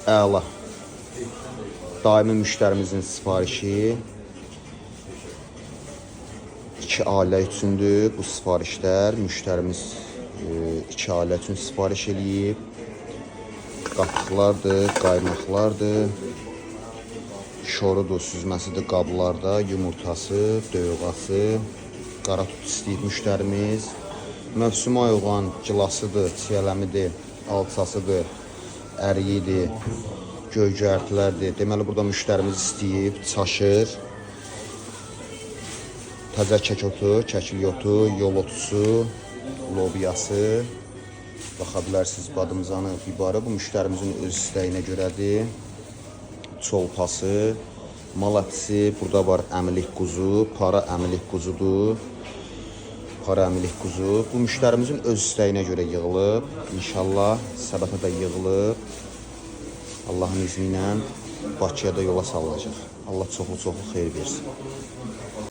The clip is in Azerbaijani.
Əla. Daimi müştərimizin sifarişi. 2 ailə üçündür bu sifarişlər. Müştərimiz 2 ailə üçün sifariş eləyib. Qatıqlardır, qaymaqlardır. Şorudur, süzməsidir qablarda, yumurtası, döyğası. Qara tut istəyib müştərimiz. Mövsümə uyğun gilasıdır, çiyələmidir, alçasıdır, əriyidir, göycərtilərdir. Deməli, burada müştərimiz istəyib, çaşır. Təzə kəkotu, kəkilyotu, yol otusu, lobiyası. Baxa bilərsiniz, badımcanı, bibarı bu müştərimizin öz istəyinə görədir. Çolpası, malapisi, burada var əmilik quzu, para əmilik quzudur. Para əmilik quzu. Bu müştərimizin öz istəyinə görə yığılıb. İnşallah səbətə də yığılıb. Allahın izni ilə Bakıya da yola salınacaq. Allah çoxlu xeyir versin.